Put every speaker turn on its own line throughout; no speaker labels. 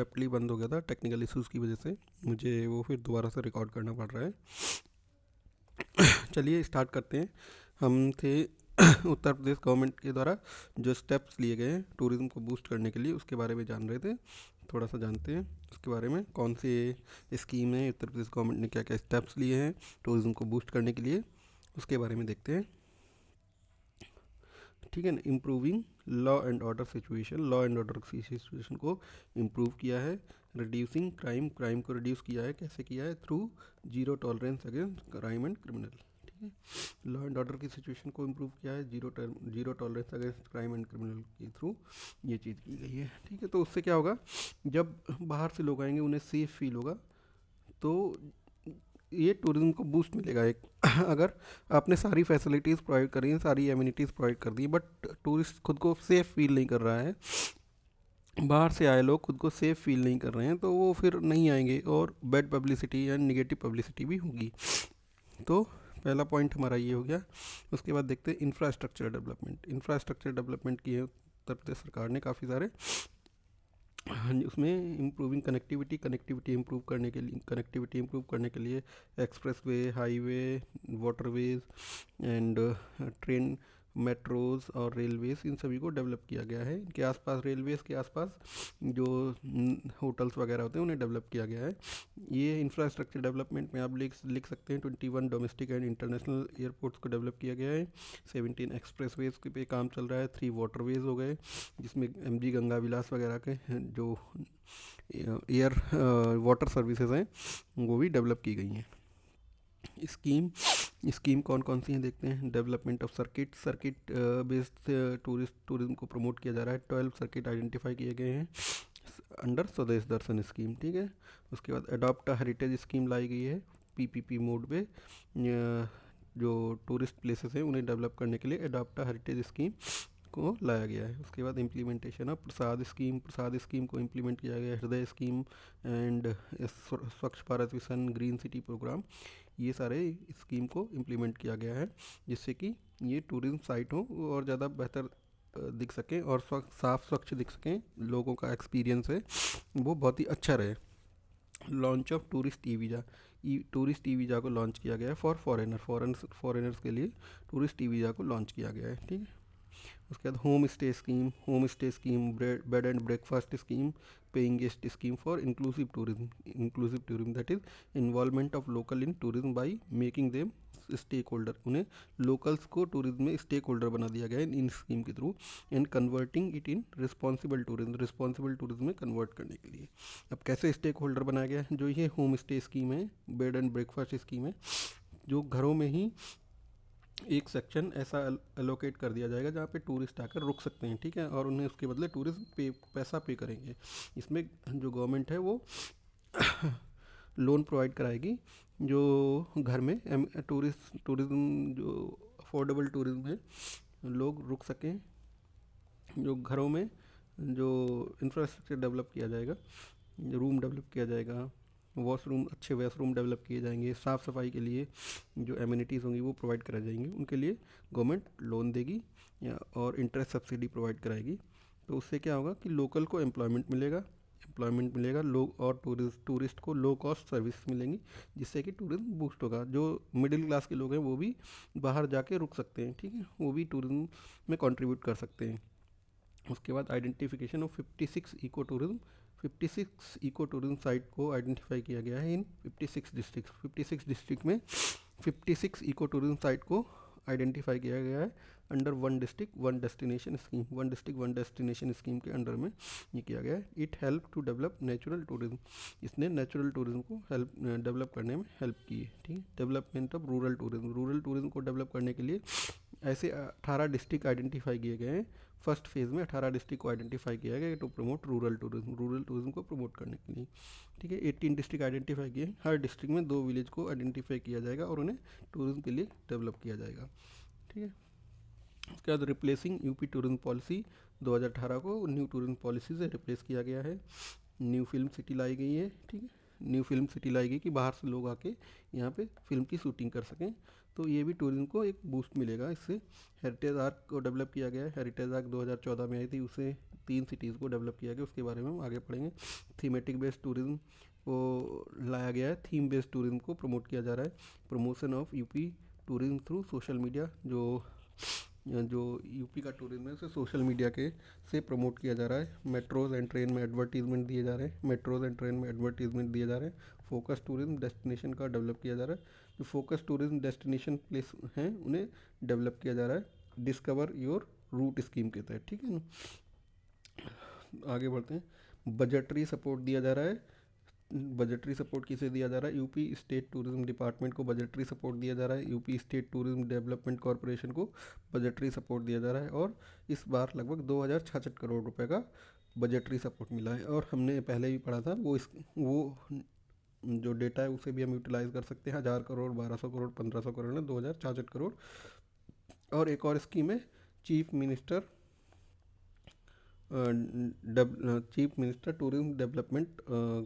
Aptly बंद हो गया था टेक्निकल इश्यूज़ की वजह से, मुझे वो फिर दोबारा से रिकॉर्ड करना पड़ रहा है। चलिए स्टार्ट करते हैं। हम थे उत्तर प्रदेश गवर्नमेंट के द्वारा जो स्टेप्स लिए गए हैं टूरिज़्म को बूस्ट करने के लिए, उसके बारे में जान रहे थे। थोड़ा सा जानते हैं उसके बारे में, कौन सी स्कीम है, उत्तर प्रदेश गवर्नमेंट ने क्या क्या स्टेप्स लिए हैं टूरिज़्म को बूस्ट करने के लिए, उसके बारे में देखते हैं। ठीक है ना। Improving law and order situation, law and order की सिचुएशन को इम्प्रूव किया है। रिड्यूसिंग क्राइम, क्राइम को रिड्यूस किया है। कैसे किया है? Through zero tolerance against crime and criminal. ठीक है। लॉ एंड ऑर्डर की सिचुएशन को इम्प्रूव किया है zero tolerance against crime and criminal के थ्रू ये चीज़ की गई है। ठीक है। तो उससे क्या होगा, जब बाहर से लोग आएंगे उन्हें सेफ फील होगा, तो ये टूरिज्म को बूस्ट मिलेगा एक। अगर आपने सारी फैसिलिटीज़ प्रोवाइड करी हैं, सारी एमिनिटीज़ प्रोवाइड कर दी, बट टूरिस्ट खुद को सेफ़ फील नहीं कर रहा है, बाहर से आए लोग खुद को सेफ़ फील नहीं कर रहे हैं, तो वो फिर नहीं आएंगे और bad publicity and negative publicity भी होगी। तो पहला पॉइंट हमारा ये हो गया। उसके बाद देखते हैं इंफ्रास्ट्रक्चर डेवलपमेंट। इंफ्रास्ट्रक्चर डेवलपमेंट की है उत्तर प्रदेश सरकार ने काफ़ी सारे। हाँ जी, उसमें इम्प्रूविंग कनेक्टिविटी, कनेक्टिविटी इम्प्रूव करने के लिए expressway, highway, waterways and train, metros और रेलवेज़, इन सभी को डेवलप किया गया है। इनके आसपास, रेलवेज़ के आसपास जो होटल्स वगैरह होते हैं उन्हें डेवलप किया गया है। ये इंफ्रास्ट्रक्चर डेवलपमेंट में आप लिख सकते हैं 21 डोमेस्टिक एंड इंटरनेशनल एयरपोर्ट्स को डेवलप किया गया है। 17 एक्सप्रेसवेज पे काम चल रहा है। 3 वाटरवेज हो गए, जिसमें MG गंगा विलास वगैरह के जो एयर वाटर सर्विसेज हैं वो भी डेवलप की गई हैं। स्कीम कौन कौन सी हैं देखते हैं। Development of circuit based tourism को प्रमोट किया जा रहा है। 12 सर्किट आइडेंटिफाई किए गए हैं अंडर स्वदेश दर्शन स्कीम। ठीक है। उसके बाद अडॉप्ट हेरिटेज स्कीम लाई गई है PPP मोड पे। जो टूरिस्ट प्लेसेस हैं उन्हें डेवलप करने के लिए अडॉप्ट हेरिटेज स्कीम को लाया गया है। उसके बाद इम्प्लीमेंटेशन ऑफ प्रसाद स्कीम को इम्प्लीमेंट किया गया है। HRIDAY scheme and Swachh Bharat mission, green city program, ये सारे स्कीम को इम्प्लीमेंट किया गया है, जिससे कि ये टूरिज्म साइट हो और ज़्यादा बेहतर दिख सकें और साफ स्वच्छ दिख सकें। लोगों का एक्सपीरियंस है वो बहुत ही अच्छा रहे। Launch of tourist e visa को लॉन्च किया गया है फॉर फॉरेनर्स के लिए टूरिस्ट ई वीज़ा को लॉन्च किया गया है। ठीक है। उसके बाद homestay scheme, bed and breakfast scheme, paying guest scheme for inclusive tourism that is involvement of local in tourism by making them stakeholder. उन्हें लोकल्स को टूरिज्म में स्टेक होल्डर बना दिया गया है इन स्कीम के through, and converting it in responsible tourism में कन्वर्ट करने के लिए। अब कैसे स्टेक होल्डर बनाया गया है? जो ये होम स्टे स्कीम है, बेड एंड ब्रेकफास्ट स्कीम है, जो घरों में ही एक सेक्शन ऐसा एलोकेट कर दिया जाएगा जहाँ पे टूरिस्ट आकर रुक सकते हैं। ठीक है। और उन्हें उसके बदले टूरिस्ट पैसा पे करेंगे। इसमें जो गवर्नमेंट है वो लोन प्रोवाइड कराएगी, जो घर में टूरिज्म जो अफोर्डेबल टूरिज्म है, लोग रुक सकें। जो घरों में जो इंफ्रास्ट्रक्चर डेवलप किया जाएगा, रूम डेवलप किया जाएगा, अच्छे वॉशरूम डेवलप किए जाएंगे, साफ़ सफाई के लिए जो एमिनिटीज़ होंगी वो प्रोवाइड कराई जाएंगी, उनके लिए गवर्नमेंट लोन देगी और इंटरेस्ट सब्सिडी प्रोवाइड कराएगी। तो उससे क्या होगा कि लोकल को एम्प्लॉयमेंट मिलेगा लोग, और टूरिस्ट को लो कॉस्ट सर्विस मिलेंगी, जिससे कि टूरिज्म बूस्ट होगा। जो मिडिल क्लास के लोग हैं वो भी बाहर जाके रुक सकते हैं। ठीक है। वो भी टूरिज्म में कंट्रीब्यूट कर सकते हैं। उसके बाद identification of 56 eco tourism site को आइडेंटिफाई किया गया है इन 56 डिस्ट्रिक्ट में 56 इको टूरिज्म साइट को आइडेंटिफाई किया गया है under one district one destination scheme के अंडर में ये किया गया है। It help to develop natural tourism, इसने नेचुरल टूरिज्म को डेवलप करने में हेल्प की है। ठीक है। डेवलपमेंट ऑफ रूरल टूरिज्म को डेवलप करने के लिए ऐसे 18 डिस्ट्रिक्ट आइडेंटिफाई किए गए हैं। फर्स्ट फेज़ में 18 डिस्ट्रिक्ट को आइडेंटिफाई किया गया टू प्रमोट रूरल टूरिज्म को प्रमोट करने के लिए। ठीक है। 18 डिस्ट्रिक्ट आइडेंटिफाई किए। हर डिस्ट्रिक्ट में 2 विलेज को आइडेंटिफाई किया जाएगा और उन्हें टूरिज्म के लिए डेवलप किया जाएगा। ठीक है। उसके बाद रिप्लेसिंग यूपी टूरिज्म पॉलिसी 2018 को न्यू टूरिज्म पॉलिसी से रिप्लेस किया गया है। न्यू फिल्म सिटी लाई गई है। ठीक है। न्यू फिल्म सिटी लाएगी कि बाहर से लोग आके यहाँ पे फिल्म की शूटिंग कर सकें। तो ये भी टूरिज्म को एक बूस्ट मिलेगा इससे। हेरिटेज आर्क को डेवलप किया गया है, हेरिटेज आर्क 2014 में आई थी, उसे 3 सिटीज़ को डेवलप किया गया, उसके बारे में हम आगे पढ़ेंगे। थीमेटिक बेस्ड टूरिज्म को लाया गया है, थीम बेस्ड टूरिज्म को प्रमोट किया जा रहा है। Promotion of UP tourism through social media, जो यूपी का टूरिज्म है उसे सोशल मीडिया के से प्रमोट किया जा रहा है। मेट्रोज एंड ट्रेन में एडवर्टीजमेंट दिए जा रहे हैं, मेट्रोज एंड ट्रेन में एडवर्टीजमेंट दिए जा रहे हैं। फोकस टूरिज्म डेस्टिनेशन का डेवलप किया जा रहा है, जो फोकस टूरिज्म डेस्टिनेशन प्लेस हैं उन्हें डेवलप किया जा रहा है डिस्कवर योर रूट स्कीम के तहत, ठीक है ना। आगे बढ़ते हैं। बजटरी सपोर्ट दिया जा रहा है। बजटरी सपोर्ट किसे दिया जा रहा है? यूपी स्टेट टूरिज्म डिपार्टमेंट को बजटरी सपोर्ट दिया जा रहा है, UP state tourism development corporation को बजटरी सपोर्ट दिया जा रहा है। और इस बार लगभग 2066 करोड़ रुपए का बजटरी सपोर्ट मिला है। और हमने पहले भी पढ़ा था वो जो डेटा है उसे भी हम यूटिलाइज कर सकते हैं। 1000 करोड़, 1200 करोड़, 1500 करोड़ है, 2066 करोड़। और एक और स्कीम है चीफ मिनिस्टर टूरिज्म डेवलपमेंट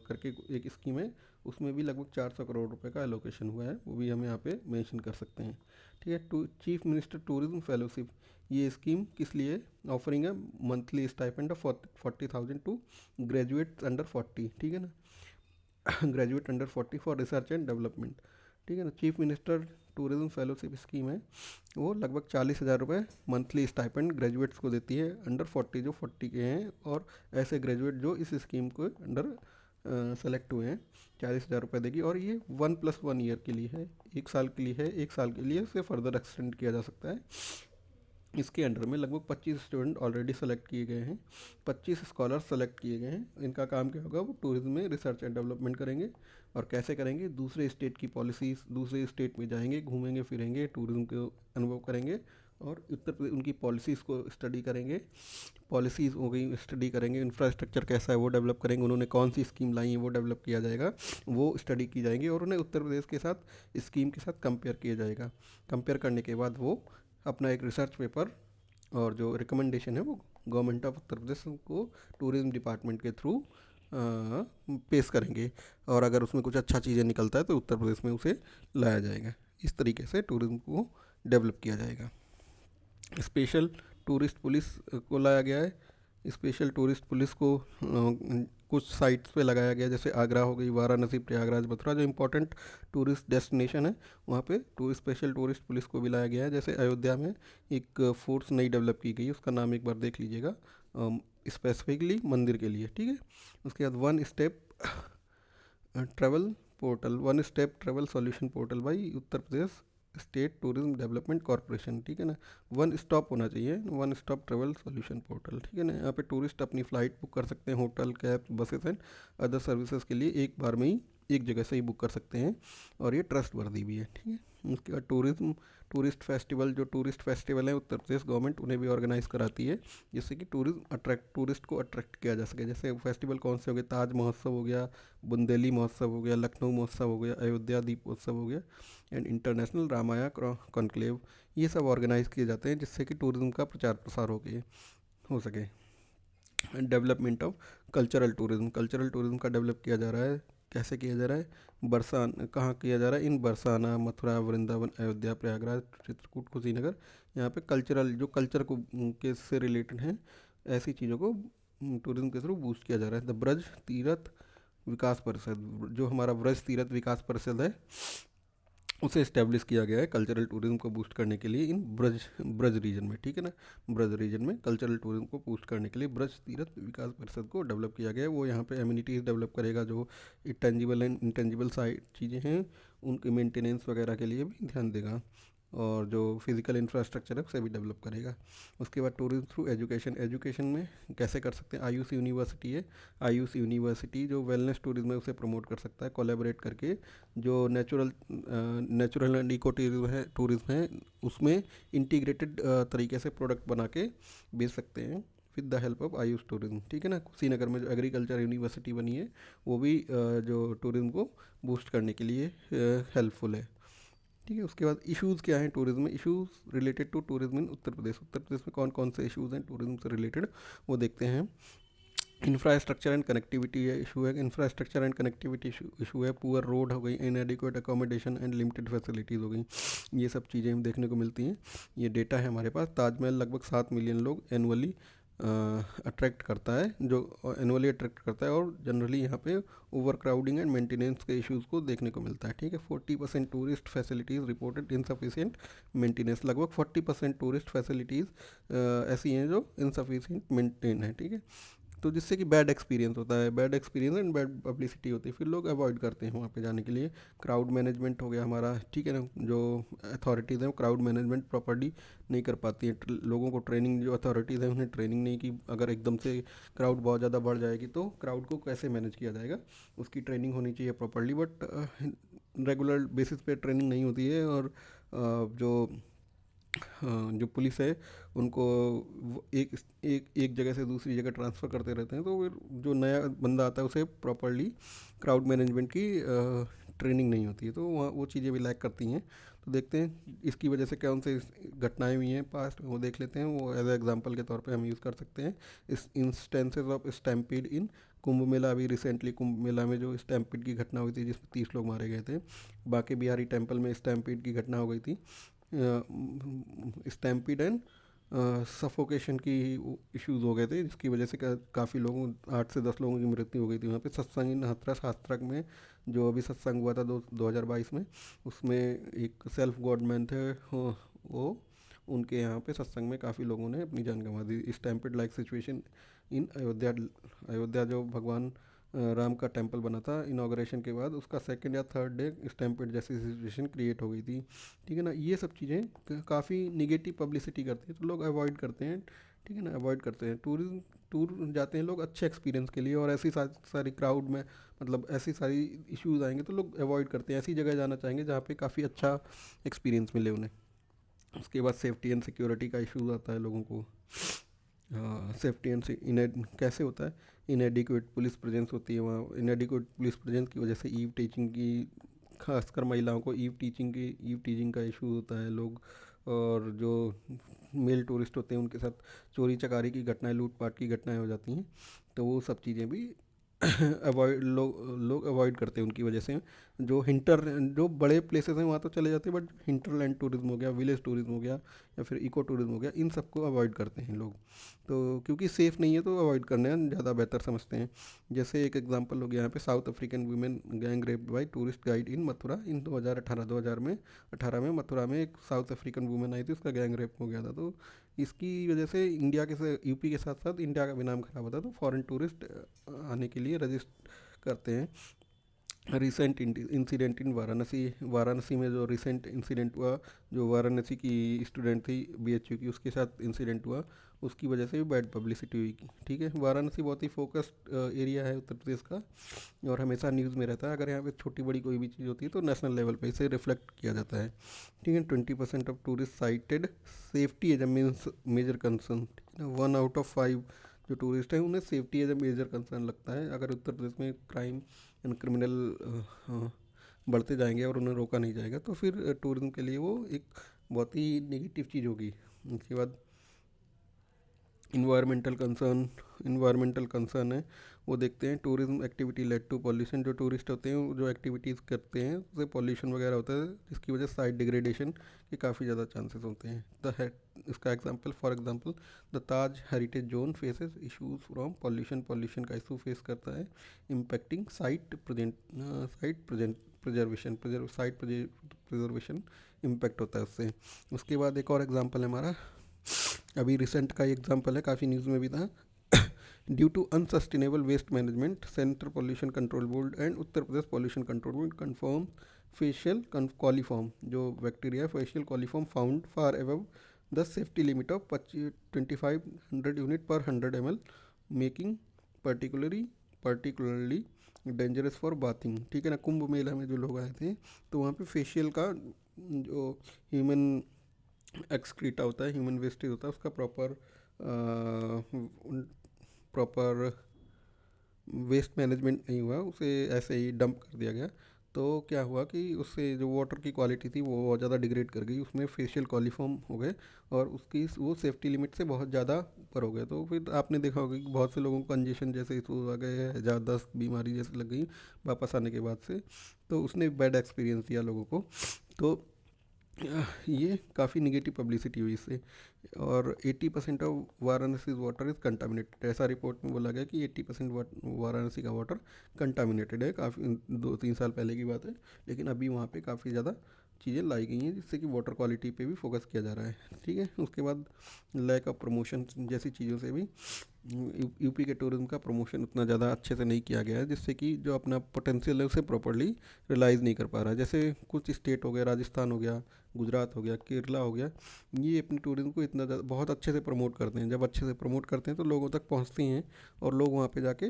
करके एक स्कीम है, उसमें भी लगभग 400 करोड़ रुपए का एलोकेशन हुआ है, वो भी हम यहाँ पे मेंशन कर सकते हैं, ठीक है। चीफ मिनिस्टर टूरिज्म फेलोशिप, ये स्कीम किस लिए? ऑफरिंग है monthly stipend of 40,000 to graduates under 40, ठीक है ना, graduate under 40 for research and development, ठीक है ना। Chief minister tourism fellowship scheme है, वो लगभग 40,000 रुपये मंथली स्टाइपेंड ग्रेजुएट्स को देती है अंडर 40, जो 40 के हैं और ऐसे ग्रेजुएट जो इस स्कीम को अंडर सेलेक्ट हुए हैं, 40,000 रुपये देगी। और ये 1+1 ईयर के लिए है, 1 साल के लिए है, 1 साल के लिए इसे फर्दर एक्सटेंड किया जा सकता है। इसके अंडर में लगभग 25 स्टूडेंट ऑलरेडी सेलेक्ट किए गए हैं, 25 स्कॉलर्स सेलेक्ट किए गए हैं। इनका काम क्या होगा? वो टूरिज्म में रिसर्च एंड डेवलपमेंट करेंगे। और कैसे करेंगे? दूसरे स्टेट की पॉलिसीज़, दूसरे स्टेट में जाएंगे, घूमेंगे फिरेंगे, टूरिज्म को अनुभव करेंगे और उत्तर प्रदेश उनकी पॉलिसीज़ को स्टडी करेंगे। पॉलिसीज़ हो गई, स्टडी करेंगे, इंफ्रास्ट्रक्चर कैसा है वो डेवलप करेंगे, उन्होंने कौन सी स्कीम लाई है वो डेवलप किया जाएगा, वो स्टडी की जाएंगी और उन्हें उत्तर प्रदेश के साथ स्कीम के साथ कंपेयर किया जाएगा। कंपेयर करने के बाद वो अपना एक रिसर्च पेपर और जो रिकमेंडेशन है वो गवर्नमेंट ऑफ उत्तर प्रदेश को टूरिज्म डिपार्टमेंट के थ्रू पेश करेंगे। और अगर उसमें कुछ अच्छा चीज़ें निकलता है तो उत्तर प्रदेश में उसे लाया जाएगा। इस तरीके से टूरिज्म को डेवलप किया जाएगा। स्पेशल टूरिस्ट पुलिस को लाया गया है। स्पेशल टूरिस्ट पुलिस को कुछ साइट्स पे लगाया गया, जैसे आगरा हो गई, वाराणसी, प्रयागराज, मथुरा, जो इंपॉर्टेंट टूरिस्ट डेस्टिनेशन है वहाँ पे स्पेशल टूरिस्ट पुलिस को भी लाया गया है। जैसे अयोध्या में एक फोर्स नई डेवलप की गई है, उसका नाम एक बार देख लीजिएगा, स्पेसिफिकली मंदिर के लिए, ठीक है। उसके बाद one step travel solution portal by Uttar Pradesh state tourism development corporation, ठीक है ना। वन स्टॉप होना चाहिए, one stop travel solution portal, ठीक है ना। यहाँ पे टूरिस्ट अपनी फ़्लाइट बुक कर सकते हैं, hotel, cab, buses and other services के लिए एक बार में ही एक जगह से ही बुक कर सकते हैं और ये ट्रस्ट वर्दी भी है, ठीक है। उसके बाद टूरिस्ट फेस्टिवल, जो टूरिस्ट फेस्टिवल है उत्तर प्रदेश गवर्नमेंट उन्हें भी ऑर्गेनाइज कराती है, जिससे कि टूरिस्ट को अट्रैक्ट किया जा सके। जैसे फेस्टिवल कौन से हो गए? ताज महोत्सव हो गया, बुंदेली महोत्सव हो गया, लखनऊ महोत्सव हो गया, अयोध्या दीपोत्सव हो गया एंड इंटरनेशनल रामाया कॉन्क्लेव, ये सब ऑर्गेनाइज किए जाते हैं जिससे कि टूरिज्म का प्रचार प्रसार हो सके। डेवलपमेंट ऑफ कल्चरल टूरिज्म का डेवलप किया जा रहा है। कैसे किया जा रहा है? कहाँ किया जा रहा है? इन बरसाना, मथुरा, वृंदावन, अयोध्या, प्रयागराज, चित्रकूट, कुशीनगर, यहाँ पे जो कल्चर को के से रिलेटेड हैं ऐसी चीज़ों को टूरिज्म के थ्रू बूस्ट किया जा रहा है। द ब्रज तीर्थ विकास परिषद, जो हमारा ब्रज तीर्थ विकास परिषद है उसे इस्टेब्लिश किया गया है कल्चरल टूरिज्म को बूस्ट करने के लिए इन ब्रज रीजन में, ठीक है ना। ब्रज रीजन में कल्चरल टूरिज्म को बूस्ट करने के लिए ब्रज तीर्थ विकास परिषद को डेवलप किया गया है। वो यहाँ पे एम्यूनिटीज़ डेवलप करेगा, जो टेंजिबल एंड इंटेंजिबल साइड चीज़ें हैं उनके मेंटेनेंस वगैरह के लिए भी ध्यान देगा और जो फिज़िकल इंफ्रास्ट्रक्चर है उसे भी डेवलप करेगा। उसके बाद टूरिज्म थ्रू एजुकेशन में कैसे कर सकते हैं? आयुष यूनिवर्सिटी है, आयुष यूनिवर्सिटी जो वेलनेस टूरिज्म है उसे प्रमोट कर सकता है कोलैबोरेट करके। जो नेचुरल एंड इको टूरिज्म है उसमें इंटीग्रेटेड तरीके से प्रोडक्ट बना के बेच सकते हैं with the help of Ayush tourism, ठीक है ना। कुशीनगर में जो एग्रीकल्चर यूनिवर्सिटी बनी है वो भी जो टूरिज्म को बूस्ट करने के लिए हेल्पफुल है, ठीक है। उसके बाद इश्यूज़ क्या हैं टूरिज्म में? Issues related to tourism in Uttar Pradesh में कौन कौन से इश्यूज़ हैं टूरिज्म से रिलेटेड वो देखते हैं। इंफ्रास्ट्रक्चर एंड कनेक्टिविटी इशू है, इंफ्रास्ट्रक्चर एंड कनेक्टिविटी इशू है, पुअर रोड हो गई, इनएडिक्वेट अकोमोडेशन एंड लिमिटेड फैसिलिटीज़ हो गई, ये सब चीज़ें हम देखने को मिलती हैं। ये डेटा है हमारे पास। ताजमहल लगभग 7 मिलियन लोग एनुअली अट्रैक्ट करता है, जो एनुअली अट्रैक्ट करता है, और जनरली यहाँ पे ओवर क्राउडिंग एंड मेंटेनेंस के इश्यूज़ को देखने को मिलता है। ठीक है, 40% tourist facilities reported insufficient maintenance, लगभग 40% टूरिस्ट फैसिलिटीज़ ऐसी हैं जो इनसफिशिएंट मेंटेन है। ठीक है, तो जिससे कि बैड एक्सपीरियंस होता है, bad experience and bad publicity होती है, फिर लोग अवॉइड करते हैं वहाँ पे जाने के लिए। क्राउड मैनेजमेंट हो गया हमारा, ठीक है ना, जो अथॉरिटीज़ हैं वो क्राउड मैनेजमेंट प्रॉपर्ली नहीं कर पाती हैं। लोगों को ट्रेनिंग, जो अथॉरिटीज़ हैं उन्हें ट्रेनिंग नहीं की, अगर एकदम से क्राउड बहुत ज़्यादा बढ़ जाएगी तो क्राउड को कैसे मैनेज किया जाएगा, उसकी ट्रेनिंग होनी चाहिए प्रॉपर्ली, बट रेगुलर बेसिस पे ट्रेनिंग नहीं होती है। और जो जो पुलिस है उनको एक जगह से दूसरी जगह ट्रांसफ़र करते रहते हैं, तो फिर जो नया बंदा आता है उसे प्रॉपरली क्राउड मैनेजमेंट की ट्रेनिंग नहीं होती है, तो वहाँ वो चीज़ें भी लैक करती हैं। तो देखते हैं इसकी वजह से कौन से घटनाएं हुई हैं पास्ट में, वो देख लेते हैं। वो एज एग्जांपल के तौर पे हम यूज़ कर सकते हैं इस इंस्टेंसेस ऑफ स्टैम्पीड इन कुंभ मेला। अभी रिसेंटली कुंभ मेला में जो स्टैम्पीड की घटना हुई थी जिसमें 30 लोग मारे गए थे, बाके बिहारी टेम्पल में स्टैम्पीड की घटना हो गई थी, स्टैम्पीड एंड सफोकेशन की इश्यूज़ हो गए थे, जिसकी वजह से काफ़ी लोगों 8 से 10 लोगों की मृत्यु हो गई थी वहाँ पे। सत्संग इन हाथरस हाथरक में जो अभी सत्संग हुआ था 2022 में, उसमें एक सेल्फ गॉड मैन थे वो उनके यहाँ पे सत्संग में काफ़ी लोगों ने अपनी जान गंवा दी। Stampede like situation in Ayodhya, Ayodhya जो भगवान राम का टेम्पल बना था इनाग्रेशन के बाद, उसका सेकंड या थर्ड डे स्टैम्पिड जैसी सिचुएशन क्रिएट हो गई थी। ठीक है ना, ये सब चीज़ें काफ़ी निगेटिव पब्लिसिटी करती है, तो लोग अवॉइड करते हैं। ठीक है ना, अवॉइड करते हैं। टूर जाते हैं लोग अच्छे एक्सपीरियंस के लिए, और ऐसी सारी क्राउड में, मतलब ऐसी सारी इश्यूज आएंगे तो लोग अवॉइड करते हैं। ऐसी जगह जाना चाहेंगे जहाँ पे काफ़ी अच्छा एक्सपीरियंस मिले उन्हें। उसके बाद सेफ्टी एंड सिक्योरिटी का इशूज़ आता है लोगों को। सेफ्टी एंड कैसे होता है, इनएडिक्वेट पुलिस प्रेजेंस होती है वहाँ। इनएडिक्वेट पुलिस प्रेजेंस की वजह से ईव टीचिंग की, खासकर महिलाओं को ईव टीचिंग का इशू होता है। लोग, और जो मेल टूरिस्ट होते हैं उनके साथ चोरी चकारी की घटनाएं, लूटपाट की घटनाएं हो जाती हैं, तो वो सब चीज़ें भी अवॉइड लोग अवॉइड करते हैं उनकी वजह से। जो बड़े प्लेसेस हैं वहाँ तो चले जाते हैं, बट हिंटरलैंड टूरिज्म हो गया, विलेज टूरिज्म हो गया, या फिर इको टूरिज्म हो गया, इन सबको अवॉइड करते हैं लोग। तो क्योंकि सेफ़ नहीं है तो अवॉइड करना ज़्यादा बेहतर समझते हैं। जैसे एक एग्जांपल हो गया यहाँ पे, South African women gang rape by tourist guide in Mathura in 2018 में मथुरा में एक साउथ अफ्रीकन वुमेन आई थी, उसका गैंग रेप हो गया था। तो इसकी वजह से इंडिया के यूपी के साथ साथ इंडिया का भी नाम खराब होता है, तो फॉरेन टूरिस्ट आने के लिए रजिस्टर करते हैं। रिसेंट इंसिडेंट इन वाराणसी में जो रिसेंट इंसिडेंट हुआ, जो वाराणसी की स्टूडेंट थी बीएचयू की, उसके साथ इंसिडेंट हुआ, उसकी वजह से भी बैड पब्लिसिटी हुई। ठीक है, वाराणसी बहुत ही फोकस्ड एरिया है उत्तर प्रदेश का, और हमेशा न्यूज़ में रहता है। अगर यहाँ पे छोटी बड़ी कोई भी चीज़ होती है तो नेशनल लेवल पे इसे रिफ्लेक्ट किया जाता है। ठीक है, 20% of tourist cited safety as a major concern. ठीक है ना, 1 आउट ऑफ 5 जो टूरिस्ट हैं उन्हें safety as a major concern लगता है। अगर उत्तर प्रदेश में क्राइम एंड क्रिमिनल बढ़ते जाएंगे और उन्हें रोका नहीं जाएगा तो फिर टूरिज्म के लिए वो एक बहुत ही नेगेटिव चीज़ होगी। उसके बाद इन्वायरमेंटल कंसर्न है, वो देखते हैं। Tourism activity led to pollution, जो टूरिस्ट होते हैं जो एक्टिविटीज़ करते हैं उससे पॉल्यूशन वगैरह होता है, जिसकी वजह से साइट डिग्रेडेशन के काफ़ी ज़्यादा चांसेस होते हैं। इसका example, for example the Taj heritage zone faces issues from pollution का इशू फेस करता है, इम्पैक्टिंग साइट प्रिजर्वेशन इम्पैक्ट होता है उससे। उसके बाद एक और एग्जांपल है हमारा, अभी रिसेंट का एग्जांपल है, काफ़ी न्यूज़ में भी था। Due to unsustainable waste management, central pollution control board and Uttar Pradesh pollution control board confirm faecal coliform, जो bacteria faecal coliform found far above the safety limit of 2500 unit per 100 ml, making particularly dangerous for bathing. ठीक है ना, कुंभ मेला में जो लोग आए थे तो वहाँ पे फेशियल का जो ह्यूमन एक्सक्रीटा होता है, ह्यूमन वेस्टेज होता है, उसका प्रॉपर वेस्ट मैनेजमेंट नहीं हुआ, उसे ऐसे ही डंप कर दिया गया। तो क्या हुआ कि उससे जो वाटर की क्वालिटी थी वो बहुत ज़्यादा डिग्रेड कर गई, उसमें फेशियल कॉलीफॉर्म हो गए और उसकी वो सेफ्टी लिमिट से बहुत ज़्यादा ऊपर हो गए। तो फिर आपने देखा होगा कि बहुत से लोगों को कंजेशन जैसे इशूज आ गए हैं, ज़्यादा बीमारी जैसे लग गई वापस आने के बाद से। तो उसने बैड एक्सपीरियंस दिया लोगों को। तो ये काफ़ी निगेटिव पब्लिसिटी हुई इससे। और 80% of Varanasi water is contaminated, ऐसा रिपोर्ट में बोला गया कि 80% वाराणसी का वाटर कंटामिनेटेड है। काफ़ी 2-3 साल पहले की बात है, लेकिन अभी वहाँ पे काफ़ी ज़्यादा चीज़ें लाई गई हैं जिससे कि वाटर क्वालिटी पे भी फोकस किया जा रहा है। ठीक है, उसके बाद लैक ऑफ प्रमोशन जैसी चीज़ों से भी यूपी के टूरिज्म का प्रमोशन उतना ज़्यादा अच्छे से नहीं किया गया है, जिससे कि जो अपना पोटेंशियल है उसे प्रॉपरली रियलाइज़ नहीं कर पा रहा है। जैसे कुछ स्टेट हो गया, राजस्थान हो गया, गुजरात हो गया, केरला हो गया, ये अपने टूरिज्म को इतना ज़्यादा बहुत अच्छे से प्रमोट करते हैं। जब अच्छे से प्रमोट करते हैं तो लोगों तक पहुंचती हैं और लोग वहाँ पे जाके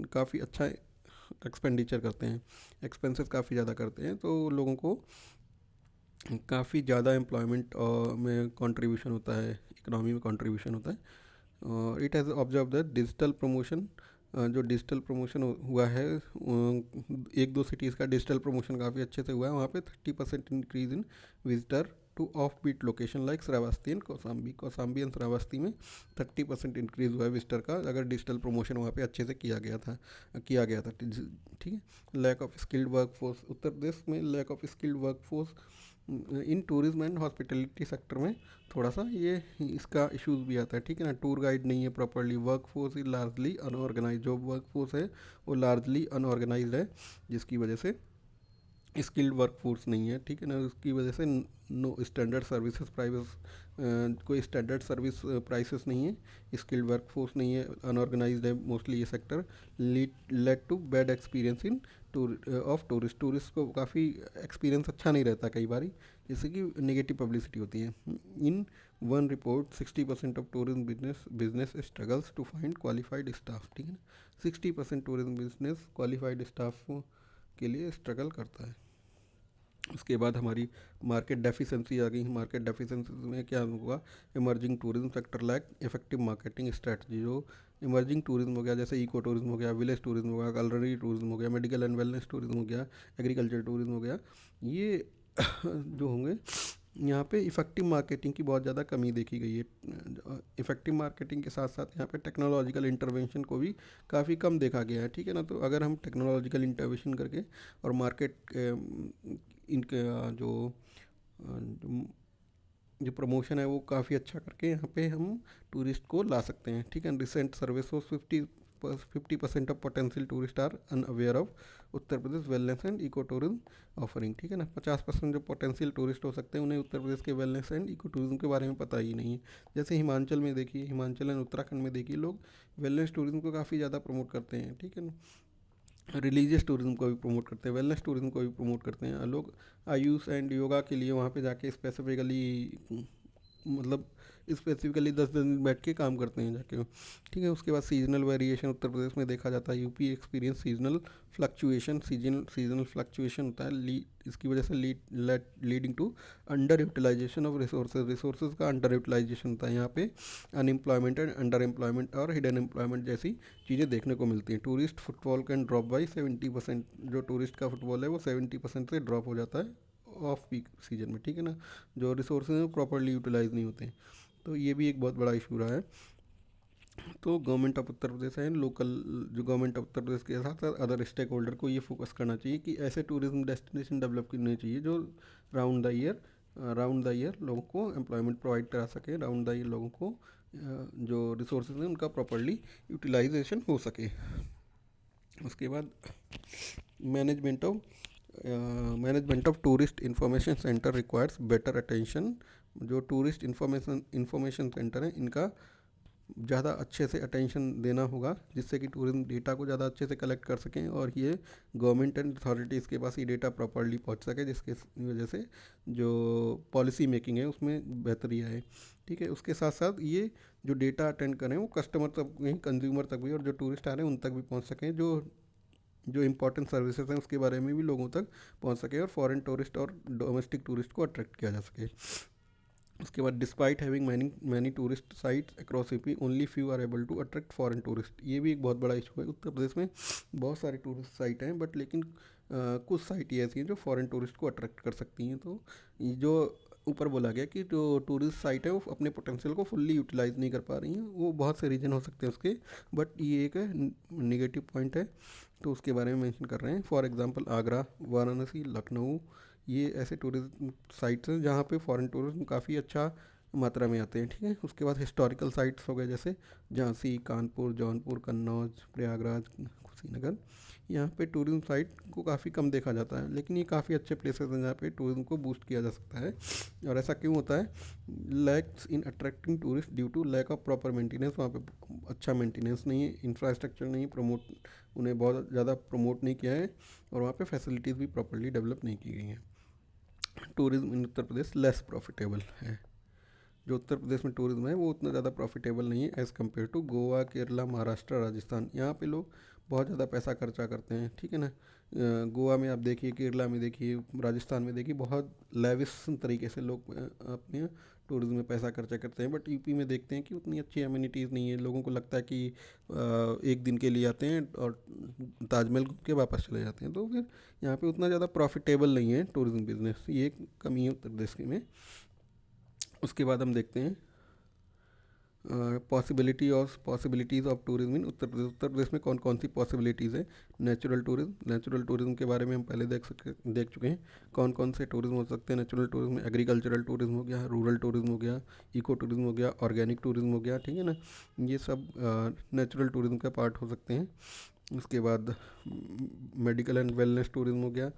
काफ़ी अच्छा एक्सपेंडिचर करते हैं, एक्सपेंसेस काफ़ी ज़्यादा करते हैं, तो लोगों को काफ़ी ज़्यादा एम्प्लॉयमेंट में कंट्रीब्यूशन होता है, इकोनॉमी में कंट्रीब्यूशन होता है। It has observe that digital promotion, जो डिजिटल प्रमोशन हुआ है, 1-2 सिटीज़ का डिजिटल प्रमोशन काफ़ी अच्छे से हुआ है। वहाँ पे 30% increase in visitor to offbeat location like Shravasti and Kaushambi. Kaushambi and Shravasti में 30% इंक्रीज़ हुआ है विजिटर का, अगर डिजिटल प्रमोशन वहाँ पे अच्छे से किया गया था। ठीक है। Lack of skilled work force, Uttar Pradesh में lack of skilled work force in tourism and hospitality sector में थोड़ा सा ये इसका इश्यूज भी आता है। ठीक है ना, टूर गाइड नहीं है properly, workforce is largely unorganise, जो वर्क फोर्स है वो लार्जली अनऑर्गेनाइज्ड है, जिसकी वजह से स्किल्ड वर्क फोर्स नहीं है। ठीक है ना, उसकी वजह से नो स्टैंडर्ड सर्विसेज प्राइस, कोई स्टैंडर्ड सर्विस प्राइसेस नहीं है, स्किल्ड वर्क फोर्स नहीं है, अनऑर्गेनाइज्ड है मोस्टली ये sector. Led to bad experience in of tourist को काफ़ी एक्सपीरियंस अच्छा नहीं रहता कई बार, जिससे कि नेगेटिव पब्लिसिटी होती है। In one report 60% of tourism business struggles to find qualified staff. ठीक है ना, 60% टूरिज्म बिजनेस क्वालिफाइड स्टाफ के लिए स्ट्रगल करता है। उसके बाद हमारी मार्केट डेफिशिएंसी आ गई। मार्केट डेफिशिएंसी में क्या होगा, emerging tourism sector lack effective marketing strategy. जो इमर्जिंग टूरिज्म हो गया, जैसे इको टूरिज्म हो गया, विलेज टूरिज्म हो गया, कलररी टूरिज्म हो गया, मेडिकल एंड वेलनेस टूरिज्म हो गया, एग्रीकल्चर टूरिज्म हो गया, ये जो होंगे यहाँ पे इफ़ेक्टिव मार्केटिंग की बहुत ज़्यादा कमी देखी गई है। इफ़ेक्टिव मार्केटिंग के साथ साथ यहाँ पे टेक्नोलॉजिकल इंटरवेंशन को भी काफ़ी कम देखा गया है। ठीक है ना, तो अगर हम टेक्नोलॉजिकल इंटरवेंशन करके और मार्केट इनके जो प्रमोशन है वो काफ़ी अच्छा करके यहाँ पे हम टूरिस्ट को ला सकते हैं। ठीक है, recent survey shows 50% of potential tourist are unaware of Uttar Pradesh wellness and eco tourism offering. ठीक है ना, 50% जो पोटेंशियल टूरिस्ट हो सकते हैं उन्हें उत्तर प्रदेश के वेलनेस एंड इको टूरिज्म के बारे में पता ही नहीं है। जैसे हिमाचल में देखिए, हिमाचल एंड उत्तराखंड में देखिए, लोग वेलनेस टूरिज्म को काफ़ी ज़्यादा प्रमोट करते हैं। ठीक है ना, रिलीजियस टूरिज्म को भी प्रमोट करते हैं, वेलनेस टूरिज्म को भी प्रमोट करते हैं लोग। आयुष एंड योगा के लिए वहाँ पे जाके स्पेसिफिकली, मतलब स्पेसिफिकली 10 दिन बैठ के काम करते हैं जाके। ठीक है, उसके बाद सीजनल वेरिएशन उत्तर प्रदेश में देखा जाता है। UP experience seasonal fluctuation, seasonal fluctuation होता है, इसकी वजह से leading to underutilisation of resources का अंडर यूटिलाइजेशन होता है। यहाँ पे अनएम्प्लॉयमेंट एंड अंडर एम्प्लॉयमेंट और हिडन एम्प्लॉयमेंट जैसी चीज़ें देखने को मिलती हैं। Tourist footfall can drop by 70%, जो टूरिस्ट का फुटबॉल है वो 70% से ड्रॉप हो जाता है ऑफ पीक सीजन में। ठीक है ना, जो रिसोर्सेज हैं वो प्रॉपरली यूटिलाइज नहीं होते हैं, तो ये भी एक बहुत बड़ा इशू रहा है। तो गवर्नमेंट ऑफ उत्तर प्रदेश है, लोकल जो गवर्नमेंट ऑफ उत्तर प्रदेश के साथ साथ अदर स्टेक होल्डर को ये फोकस करना चाहिए कि ऐसे टूरिज्म डेस्टिनेशन डेवलप करने चाहिए जो राउंड द ईयर लोगों को एम्प्लॉयमेंट प्रोवाइड करा सके, राउंड द ईयर लोगों को जो रिसोर्सेज हैं उनका प्रॉपरली यूटिलाइजेशन हो सके। उसके बाद management of tourist information centre requires better attention. जो टूरिस्ट इंफॉर्मेशन सेंटर हैं इनका ज़्यादा अच्छे से अटेंशन देना होगा, जिससे कि टूरिज्म डेटा को ज़्यादा अच्छे से कलेक्ट कर सकें और ये गवर्नमेंट एंड अथॉरिटीज़ के पास ये डेटा प्रॉपरली पहुंच सके, जिसके वजह से जो पॉलिसी मेकिंग है उसमें बेहतरी आए। ठीक है, उसके साथ साथ ये जो डेटा अटेंड करें वो कस्टमर तक नहीं, कंज्यूमर तक भी, और जो टूरिस्ट आ रहे हैं उन तक भी पहुँच सकें, जो इंपॉर्टेंट सर्विसेज हैं उसके बारे में भी लोगों तक पहुंच सके और फॉरेन टूरिस्ट और डोमेस्टिक टूरिस्ट को अट्रैक्ट किया जा सके। उसके बाद despite having many many tourist sites across UP only few are able to attract foreign tourist. ये भी एक बहुत बड़ा इशू है उत्तर प्रदेश में। बहुत सारे टूरिस्ट साइट हैं बट लेकिन कुछ साइट ही ऐसी हैं जो फॉरेन टूरिस्ट को अट्रैक्ट कर सकती हैं। तो ये जो ऊपर बोला गया कि जो टूरिस्ट साइट है वो अपने पोटेंशियल को फुल्ली यूटिलाइज नहीं कर पा रही हैं, वो बहुत से रीज़न हो सकते हैं उसके, बट ये एक निगेटिव पॉइंट है तो उसके बारे में मेंशन कर रहे हैं। फॉर एग्जांपल आगरा, वाराणसी, लखनऊ, ये ऐसे टूरिज्म साइट्स हैं जहाँ पे फॉरेन टूरिज्म काफ़ी अच्छा मात्रा में आते हैं। ठीक है, उसके बाद हिस्टोरिकल साइट्स हो गए जैसे झांसी, कानपुर, जौनपुर, कन्नौज, प्रयागराज, कुशीनगर। यहाँ पे टूरिज्म साइट को काफ़ी कम देखा जाता है, लेकिन ये काफ़ी अच्छे प्लेसेस हैं जहाँ पे टूरिज्म को बूस्ट किया जा सकता है। और ऐसा क्यों होता है? Lacks in attracting tourist due to lack of proper maintenance. वहाँ पे अच्छा मेंटेनेंस नहीं है, इंफ्रास्ट्रक्चर नहीं, प्रमोट उन्हें बहुत ज़्यादा प्रमोट नहीं किया है, और वहाँ पे फैसिलिटीज़ भी प्रॉपरली डेवलप नहीं की गई हैं। Tourism in Uttar Pradesh less profitable है। जो उत्तर प्रदेश में टूरिज्म है वो उतना ज़्यादा प्रॉफिटेबल नहीं है as compare to Goa, Kerala, Maharashtra, Rajasthan. यहाँ पे लोग बहुत ज़्यादा पैसा खर्चा करते हैं। ठीक है ना, गोवा में आप देखिए, केरला में देखिए, राजस्थान में देखिए, बहुत लेविश तरीके से लोग अपने टूरिज्म में पैसा खर्चा करते हैं। बट यूपी में देखते हैं कि उतनी अच्छी अम्यूनिटीज़ नहीं है। लोगों को लगता है कि एक दिन के लिए आते हैं और ताजमहल घूम के वापस चले जाते हैं, तो फिर यहाँ पे उतना ज़्यादा प्रॉफिटेबल नहीं है टूरिज्म बिजनेस। ये एक कमी है उत्तर प्रदेश में। उसके बाद हम देखते हैं possibilities of tourism in Uttar प्रदेश। उत्तर प्रदेश में कौन कौन सी पॉसिबिलिटीज़ है? नेचुरल टूरिज्म के बारे में हम पहले देख चुके हैं। कौन कौन से टूरिज्म हो सकते हैं नेचुरल टूरिज्म में? एग्रीकल्चरल टूरिज्म हो गया, रूरल टूरिज्म हो गया, इको टूरिज्म हो गया, ऑर्गेनिक टूरिज्म हो गया। ठीक है ना, ये सब नेचुरल टूरिज्म का पार्ट हो सकते हैं। उसके बाद मेडिकल एंड वेलनेस टूरिज्म हो गया।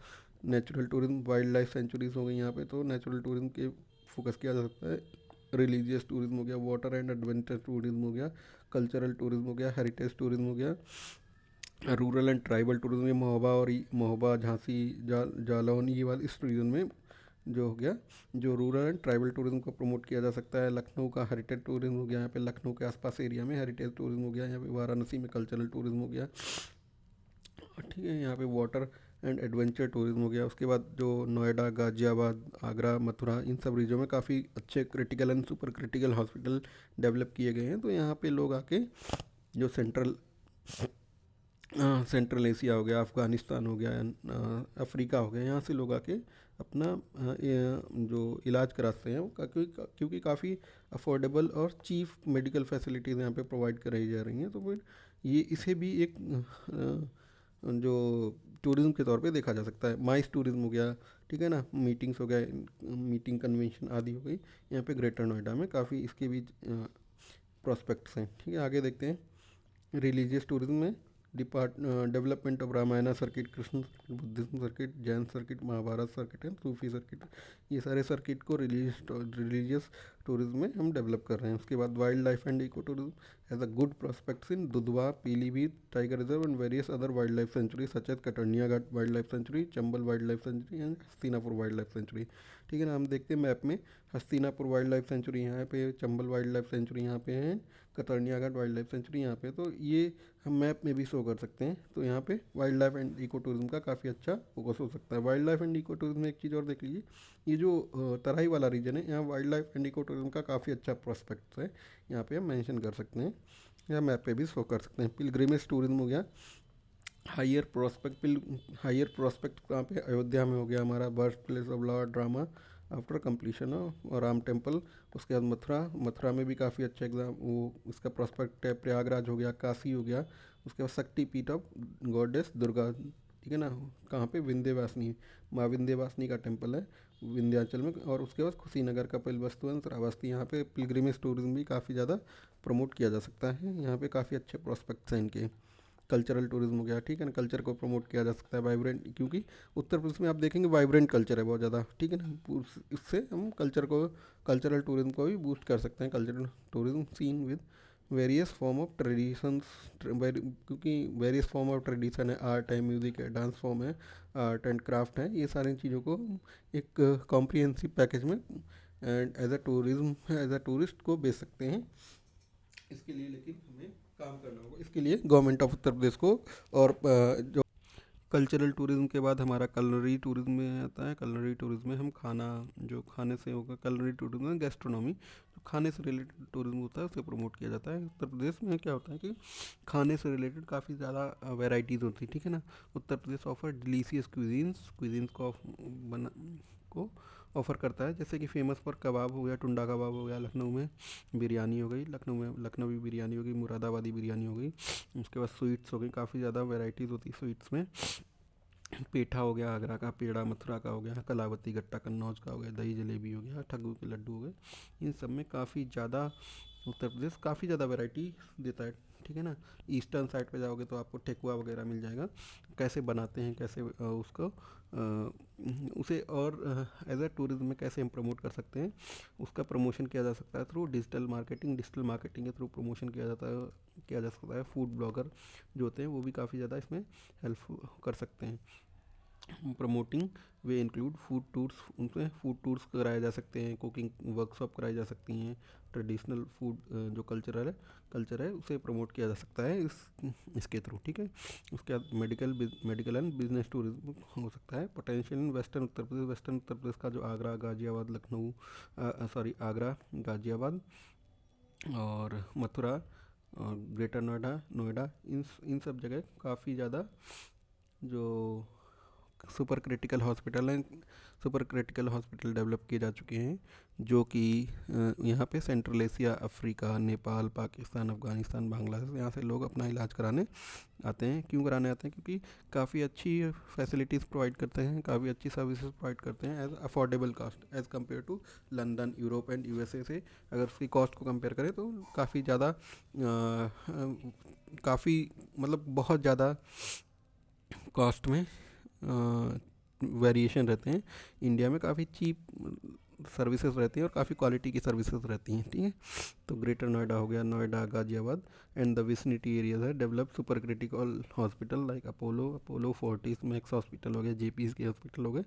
Natural tourism, wild life sanctuaries हो गई यहाँ पे, तो नेचुरल टूरिज्म के फोकस किया जा सकता है। रिलीजियस टूरिज्म हो गया, वाटर एंड एडवेंचर टूरिज्म हो गया, कल्चरल टूरिज्म हो गया, हेरिटेज टूरिज्म हो गया, रूरल एंड ट्राइबल टूरिज्म में महोबा, झांसी, जालौन, ये वाले इस रीजन में जो हो गया, जो रूरल एंड ट्राइबल टूरिज्म को प्रमोट किया जा सकता है। लखनऊ का हेरिटेज टूरिज्म हो गया, यहाँ पे लखनऊ के आसपास एरिया में हेरिटेज टूरिज्म हो गया। यहाँ पे वाराणसी में कल्चरल टूरिज्म हो गया। ठीक है, यहाँ पे वाटर एंड एडवेंचर टूरिज्म हो गया। उसके बाद जो नोएडा, गाज़ियाबाद, आगरा, मथुरा, इन सब रीजनों में काफ़ी अच्छे critical and super critical hospital develop किए गए हैं। तो यहाँ पे लोग आके जो सेंट्रल एशिया हो गया, अफ़गानिस्तान हो गया, अफ्रीका हो गया, यहाँ से लोग आके अपना जो इलाज कराते हैं वो क्योंकि काफ़ी अफोर्डेबल और चीप मेडिकल फैसिलिटीज़ यहाँ पे प्रोवाइड कराई जा रही हैं। तो फिर ये इसे भी एक जो टूरिज़्म के तौर पे देखा जा सकता है। माइस टूरिज़्म हो गया, ठीक है ना, मीटिंग्स हो गए, मीटिंग कन्वेंशन आदि हो गई। यहाँ पे ग्रेटर नोएडा में काफ़ी इसके भी प्रोस्पेक्ट्स हैं। ठीक है, आगे देखते हैं। रिलीजियस टूरिज्म में development of Ramayana circuit, Krishna Buddhism circuit, Jain circuit, Mahabharat circuit and Sufi circuit, ये सारे सर्किट को रिलीजियस टूरिज्म में हम डेवलप कर रहे हैं। उसके बाद wild life and eco tourism has a good prospects in Dudhwa, Pilibhit tiger reserve and various other wild life sanctuary such as Katarnia Ghat wild life sanctuary, Chambal wild life sanctuary and Hastinapur wild life sanctuary. ठीक है ना, हम देखते हैं मैप में Hastinapur wild life century यहाँ पे, Chambal wild life century यहाँ पे है, कतर्निया घाट वाइल्ड लाइफ सेंचुरी यहाँ पे। तो ये हम मैप में भी शो कर सकते हैं। तो यहाँ पे wild life and eco tourism का काफ़ी अच्छा फोकस हो सकता है। Wild life and eco tourism में एक चीज़ और देख लीजिए, ये जो तराई वाला रीजन है, यहाँ wild life and eco tourism का काफ़ी अच्छा प्रोस्पेक्ट है, यहाँ पे हम मेंशन कर सकते हैं या मैप पे भी शो कर सकते हैं। पिलग्रिमेज टूरिज्म हो गया। हायर प्रोस्पेक्ट कहाँ पे? अयोध्या में हो गया हमारा, birth place of Lord Rama after completion of Ram temple. उसके बाद मथुरा में भी काफ़ी अच्छा एग्जाम वो इसका प्रोस्पेक्ट है। प्रयागराज हो गया, काशी हो गया। उसके बाद शक्ति पीठ ऑफ गॉडेस दुर्गा, ठीक है ना, कहाँ पे? विंध्यवासिनी, माँ विंध्यवासिनी का टेम्पल है विंध्याचल में। और उसके बाद कुशीनगर का पिलवस्तु एंड श्रावस्ती, यहाँ पे पिलग्रिमेज टूरिज्म भी काफ़ी ज़्यादा प्रमोट किया जा सकता है। यहाँ पे काफ़ी अच्छे प्रोस्पेक्ट्स हैं इनके। कल्चरल टूरिज्म हो गया, ठीक है ना, कल्चर को प्रमोट किया जा सकता है। वाइब्रेंट, क्योंकि उत्तर प्रदेश में आप देखेंगे वाइब्रेंट कल्चर है बहुत ज़्यादा, ठीक है ना, इससे हम कल्चरल टूरिज्म को भी बूस्ट कर सकते हैं। Cultural tourism seen with various form of traditions, क्योंकि वेरियस फॉर्म ऑफ ट्रेडिशन है, आर्ट है, म्यूज़िक है, डांस फॉर्म है, आर्ट एंड क्राफ्ट है, ये सारी चीज़ों को एक कॉम्प्रिहेंसिव पैकेज में एंड एज अ टूरिस्ट को बेच सकते हैं। इसके लिए लेकिन हमें काम करना होगा, इसके लिए गवर्नमेंट ऑफ उत्तर प्रदेश को और जो कल्चरल टूरिज्म के बाद हमारा कलनरी टूरिज्म में आता है। कलनरी टूरिज्म में हम खाना, जो खाने से होगा, कलनरी टूरिज्म में गैस्ट्रोनॉमी, जो खाने से रिलेटेड टूरिज्म होता है उसे प्रमोट किया जाता है। उत्तर प्रदेश में क्या होता है कि खाने से रिलेटेड काफ़ी ज़्यादा वेराइटीज़ होती है, ठीक है ना। Uttar Pradesh offer delicious cuisines को ऑफ़र करता है, जैसे कि फेमस पर कबाब हो गया, टुंडा कबाब हो गया, लखनऊ में बिरयानी हो गई, लखनऊ में लखनवी बिरयानी हो गई, मुरादाबादी बिरयानी हो गई। उसके बाद स्वीट्स हो गई, काफ़ी ज़्यादा वैरायटीज़ होती है स्वीट्स में। पेठा हो गया आगरा का, पेड़ा मथुरा का हो गया, कलावती गट्टा कन्नौज का हो गया, दही जलेबी हो गया, ठग्गू के लड्डू हो गए। इन सब में काफ़ी ज़्यादा उत्तर प्रदेश काफ़ी ज़्यादा वैरायटी देता है, ठीक है ना। ईस्टर्न साइड पे जाओगे तो आपको ठेकुआ वगैरह मिल जाएगा, कैसे बनाते हैं, कैसे उसको उसे और एज अ टूरिज्म में कैसे हम प्रमोट कर सकते हैं, उसका प्रमोशन किया जा सकता है थ्रू डिजिटल मार्केटिंग के थ्रू प्रमोशन किया जा सकता है। फूड ब्लॉगर जो होते हैं वो भी काफ़ी ज़्यादा इसमें हेल्प कर सकते हैं। प्रमोटिंग वे इंक्लूड फूड टूर्स, उनमें फूड टूर्स कराए जा सकते हैं, कुकिंग वर्कशॉप कराई जा सकती हैं, ट्रेडिशनल फूड जो कल्चर है उसे प्रमोट किया जा सकता है इसके थ्रू, ठीक है। उसके बाद मेडिकल एंड बिजनेस टूरिज्म हो सकता है। Potential in western Uttar Pradesh का जो आगरा, गाजियाबाद, आगरा, गाजियाबाद और मथुरा और ग्रेटर नोएडा इन सब जगह काफ़ी ज़्यादा जो सुपर क्रिटिकल हॉस्पिटल डेवलप किए जा चुके हैं, जो कि यहाँ पे central Asia, Africa, Nepal, Pakistan, Afghanistan, Bangladesh, यहाँ से लोग अपना इलाज कराने आते हैं। क्यों कराने आते हैं? क्योंकि काफ़ी अच्छी फैसिलिटीज़ प्रोवाइड करते हैं, काफ़ी अच्छी सर्विसेज प्रोवाइड करते हैं as affordable cost as compare to London, Europe and USA से अगर उसकी कॉस्ट को कंपेयर करें तो काफ़ी ज़्यादा काफ़ी मतलब बहुत ज़्यादा कॉस्ट में वेरिएशन रहते हैं। इंडिया में काफ़ी चीप सर्विसेज रहती हैं और काफ़ी क्वालिटी की सर्विसेज रहती हैं, ठीक है। तो ग्रेटर नोएडा हो गया, Noida, Ghaziabad and the vicinity areas है develop super critical hospital like Apollo Fortis, Max hospital हो गया, जेपीज के हॉस्पिटल हो गए।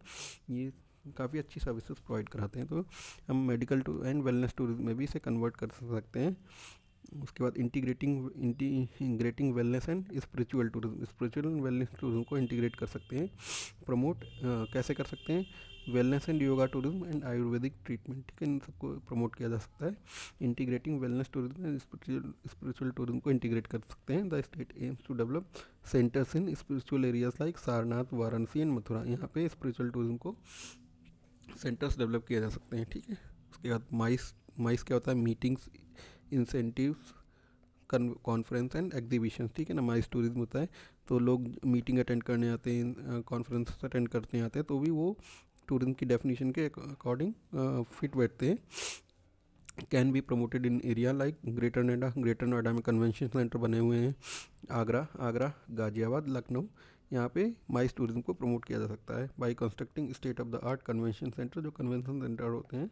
ये काफ़ी अच्छी सर्विसेज प्रोवाइड कराते हैं। तो हम medical to and wellness tourism में भी इसे कन्वर्ट कर सकते हैं। उसके बाद integrating wellness and spiritual and wellness tourism को इंटीग्रेट कर सकते हैं। प्रमोट कैसे कर सकते हैं? Wellness and yoga tourism and ayurvedic treatment, ठीक है, इन सबको प्रमोट किया जा सकता है। Integrating wellness tourism and spiritual tourism को इंटीग्रेट कर सकते हैं। The state aims to develop centres in spiritual areas like Sarnath, Varanasi and Mathura. यहाँ पे स्पिरिचुअल टूरिज्म को सेंटर्स डेवलप किए जा सकते हैं, ठीक है। उसके बाद माइस क्या होता है? Meetings, incentives, conference and exhibition, ठीक है ना। माइस टूरिज्म होता है तो लोग मीटिंग अटेंड करने आते हैं, कॉन्फ्रेंस अटेंड करते आते हैं, तो भी वो टूरिज्म की डेफिनेशन के अकॉर्डिंग फिट बैठते हैं। Can be promoted in area like greater Noida में कन्वेंशन सेंटर बने हुए हैं, आगरा, गाजियाबाद, लखनऊ, यहाँ पे माइस टूरिज्म को प्रमोट किया जा सकता है by constructing state of the art convention centre. जो कन्वेंशन सेंटर होते हैं,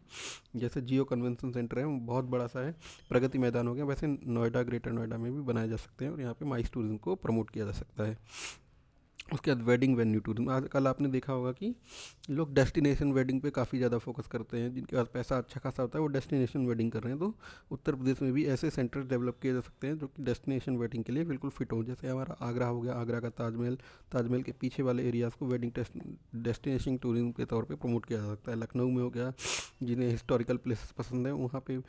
जैसे जियो कन्वेंशन सेंटर है, वो बहुत बड़ा सा है, प्रगति मैदान हो गया, वैसे ग्रेटर नोएडा में भी बनाए जा सकते हैं और यहाँ पे माइस टूरिज्म को प्रमोट किया जा सकता है। उसके बाद वेडिंग वेन्यू टूरिज्म, आजकल आपने देखा होगा कि लोग डेस्टिनेशन वेडिंग पे काफ़ी ज़्यादा फोकस करते हैं, जिनके पास पैसा अच्छा खासा होता है वो डेस्टिनेशन वेडिंग कर रहे हैं। तो उत्तर प्रदेश में भी ऐसे सेंटर डेवलप किए जा सकते हैं जो कि डेस्टिनेशन वेडिंग के लिए बिल्कुल फिट हो। जैसे हमारा आगरा हो गया, आगरा का ताजमहल के पीछे वाले एरियाज़ को वेडिंग डेस्टिनेशन टूरिज्म के तौर पर प्रमोट किया जा सकता है। लखनऊ में हो गया, जिन्हें हिस्टोरिकल प्लेसेस पसंद है वहाँ पे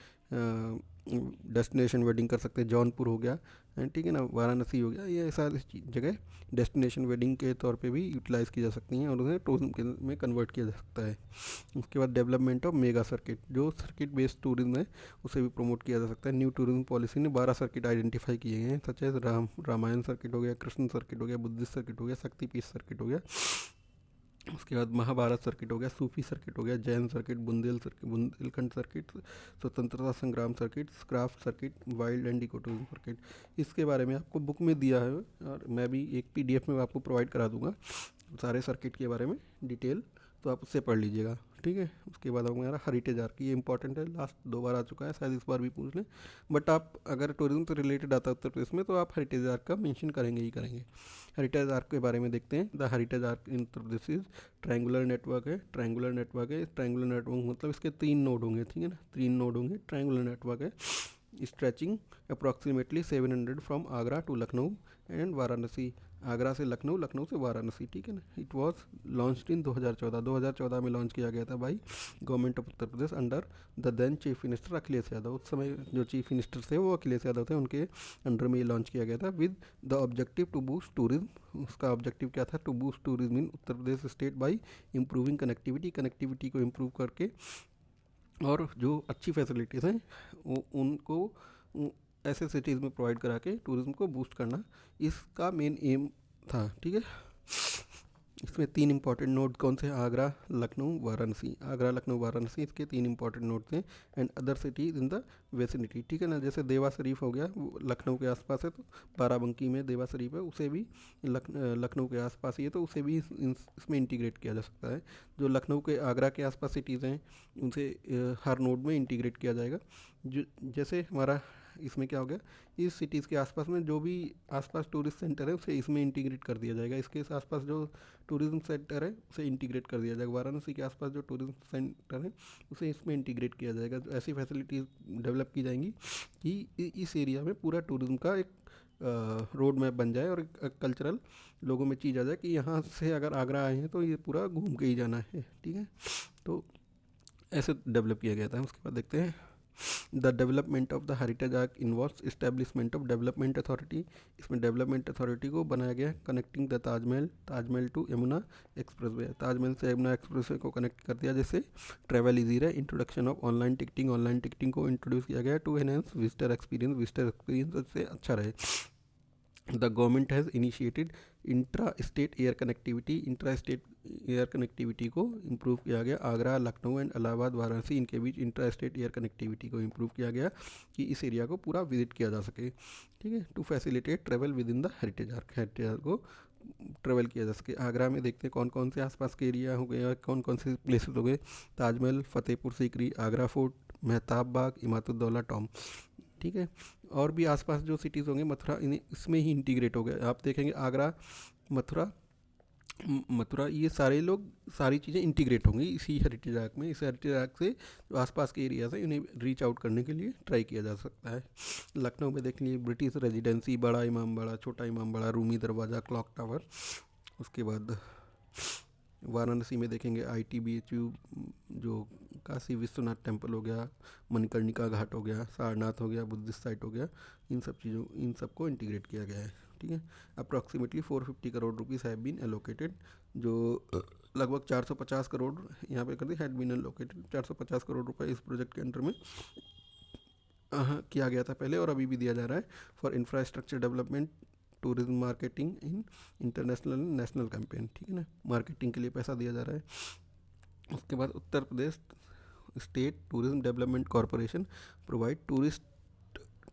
डेस्टिनेशन वेडिंग कर सकते हैं। जौनपुर हो गया, ठीक है ना, वाराणसी हो गया, ये सारी जगह डेस्टिनेशन वेडिंग के तौर पे भी यूटिलाइज़ की जा सकती हैं और उन्हें टूरिज्म में कन्वर्ट किया जा सकता है। उसके बाद डेवलपमेंट ऑफ मेगा सर्किट, जो सर्किट बेस्ड टूरिज्म है उसे भी प्रमोट किया जा सकता है। न्यू टूरिज्म पॉलिसी ने 12 सर्किट आइडेंटिफाई किए हैं, सच एज रामायण सर्किट हो गया, कृष्ण सर्किट हो गया, बुद्धिस्ट सर्किट हो गया, शक्तिपीठ सर्किट हो गया। उसके बाद महाभारत सर्किट हो गया, सूफी सर्किट हो गया, Jain circuit, Bundelkhand circuit, Swatantrata Sangram circuit, craft circuit, wild and eco tourism circuit. इसके बारे में आपको बुक में दिया है और मैं भी एक PDF में आपको प्रोवाइड करा दूंगा सारे सर्किट के बारे में डिटेल, तो आप उससे पढ़ लीजिएगा, ठीक है। उसके बाद हमारा हेरिटेज आर्क, ये इंपॉर्टेंट है, लास्ट 2 बार आ चुका है, शायद इस बार भी पूछ लें, बट आप अगर टूरिज्म से रिलेटेड आता है उत्तर प्रदेश में तो आप हेरिटेज आर्क का मेंशन करेंगे ही करेंगे। हेरिटेज आर्क के बारे में देखते हैं। The heritage arc in Uttar Pradesh is triangular network है। ट्रायंगुलर नेटवर्क मतलब इसके 3 नोड होंगे, ठीक है ना, 3 नोड होंगे, ट्रायंगुलर नेटवर्क है, stretching approximately 700 from Agra to Lucknow and Varanasi. Agra से लखनऊ, लखनऊ से वाराणसी, ठीक है ना। इट वॉज लॉन्च्ड इन 2014 में लॉन्च किया गया था by government of Uttar Pradesh under the then chief minister Akhilesh Yadav. उस समय जो चीफ मिनिस्टर थे वो अखिलेश यादव थे, उनके अंडर में ये लॉन्च किया गया था with the objective to boost tourism. उसका ऑब्जेक्टिव क्या था? To boost tourism in Uttar Pradesh state by improving connectivity को इम्प्रूव करके, और जो अच्छी फैसिलिटीज़ हैं उनको ऐसे सिटीज़ में प्रोवाइड करा के टूरिज्म को बूस्ट करना इसका मेन एम था, ठीक है। इसमें 3 इंपॉर्टेंट नोड कौन से? आगरा, लखनऊ, वाराणसी। आगरा, लखनऊ, वाराणसी इसके 3 इंपॉर्टेंट नोड थे। And other cities in the vicinity, ठीक है ना। जैसे देवा शरीफ हो गया, वो लखनऊ के आसपास है, तो बाराबंकी में देवा शरीफ है, उसे भी लखनऊ के आसपास ही है, तो उसे भी इसमें इंटीग्रेट किया जा सकता है। जो लखनऊ के आगरा के आसपास सिटीज़ हैं उनसे हर नोड में इंटीग्रेट किया जाएगा। जो जैसे हमारा इसमें क्या हो गया, इस सिटीज़ के आसपास में जो भी आसपास टूरिस्ट सेंटर है उसे इसमें इंटीग्रेट कर दिया जाएगा। इसके आसपास जो टूरिज्म सेंटर है उसे इंटीग्रेट कर दिया जाएगा। वाराणसी के आसपास जो टूरिज्म सेंटर है उसे इसमें इंटीग्रेट किया जाएगा। तो ऐसी फैसिलिटीज़ डेवलप की जाएंगी कि इस एरिया में पूरा टूरिज्म का एक रोड मैप बन जाए, और एक कल्चरल लोगों में चीज़ आ जाए कि यहाँ से अगर आगरा आए हैं तो ये पूरा घूम के ही जाना है, ठीक है। तो ऐसे डेवलप किया गया था। उसके बाद देखते हैं the development of the heritage act involves establishment of development authority. इसमें डेवलपमेंट अथॉरिटी को बनाया गया है connecting the Taj Mahal to Yamuna expressway. Taj Mahal से यमुना एक्सप्रेसवे को कनेक्ट कर दिया जिससे ट्रैवल ईजी रहे। इंट्रोडक्शन ऑफ ऑनलाइन टिकटिंग को इंट्रोड्यूस किया गया टू एनहेंस विजिटर एक्सपीरियंस से अच्छा रहे। The government has initiated intra state air connectivity को इम्प्रूव किया गया। आगरा, लखनऊ एंड इलाहाबाद, वाराणसी इनके बीच इंट्रा स्टेट एयर कनेक्टिविटी को इम्प्रूव किया गया कि इस एरिया को पूरा विजिट किया जा सके, ठीक है। To facilitate travel within the heritage arc को ट्रेवल किया जा सके। आगरा में देखते हैं कौन कौन से आसपास के एरिया हो गए और कौन कौन से प्लेसेस हो गए। ताजमहल, फतेहपुर सीकरी, आगरा फोर्ट, मेहताब बाग, इमारतुद्दौला टॉम, ठीक है। और भी आसपास जो सिटीज़ होंगे, मथुरा इसमें ही इंटीग्रेट हो गए। आप देखेंगे आगरा, मथुरा ये सारी चीज़ें इंटीग्रेट होंगी इसी हेरिटेज एक्ट में। इस हेरिटेज एक्ट से जो आसपास के एरियाज हैं इन्हें रीच आउट करने के लिए ट्राई किया जा सकता है। लखनऊ में देख लीजिए ब्रिटिश रेजिडेंसी, बड़ा इमामबाड़ा, छोटा इमामबाड़ा, रूमी दरवाज़ा, क्लॉक टावर। उसके बाद वाराणसी में देखेंगे ITBHU, जो काशी विश्वनाथ टेम्पल हो गया, मणिकर्णिका घाट हो गया, सारनाथ हो गया, बुद्धिस्ट साइट हो गया। इन सबको इंटीग्रेट किया गया है, ठीक है। Approximately 450 crore rupees have been allocated, जो लगभग 450 करोड़ यहाँ पे कर दी, हैड बीन एलोकेटेड। 450 करोड़ रुपए इस प्रोजेक्ट के अंडर में किया गया था पहले, और अभी भी दिया जा रहा है for infrastructure development, tourism marketing in international national campaign, ठीक है ना। मार्केटिंग के लिए पैसा दिया जा रहा है। उसके बाद Uttar Pradesh state tourism development corporation provide tourist